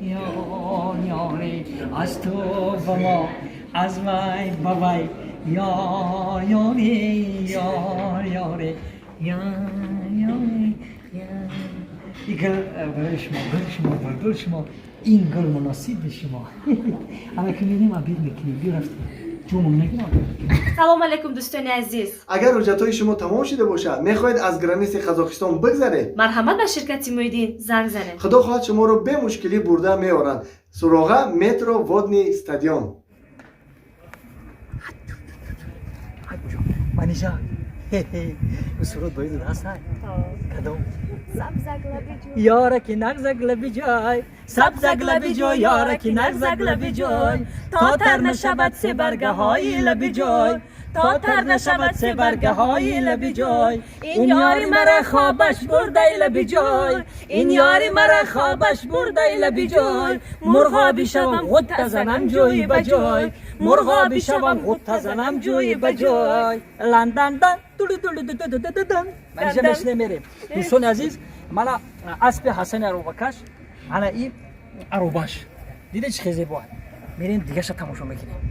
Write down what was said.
یار یاری از تو و ما از وی به وی یار یاری یار یاری یار یاری این گل برای شما بلبل شما این گل مناسب به شما اما که میدیم عبیر میکنیم بیرفتیم جمعون نگیم سلام علیکم دوستان عزیز. اگر حجتهای شما تمام شده باشد میخواهید از گرانیس قزاقستان بگذرید، مرحمت به شرکت مویدین زنگ زنید. خدا خواهد شما رو به مشکلی برده میارند. سراغه مترو ودنی استادیوم. منیجا سرود باید هست کدوم یاره که نغزک لبی جای سبزک لبی جای یاره که نغزک لبی جای تا تر نشود سه برگه های لبی جای تا تر نشود سه برگه های لبی جای این یاری مرا خوابش برده لبی جای این یاری مرا خوابش برده لبی جای مرغا بشوم غد زنم جوی بجای مرغا بشوم غد زنم جوی بجای لندن دن دن منیجا مثل میریم دوستان عزیز مالا اسب حسن اروبکش حالا این اروباش دیده چه خیلی زیبا میریم دیگه شو تماشا میکنیم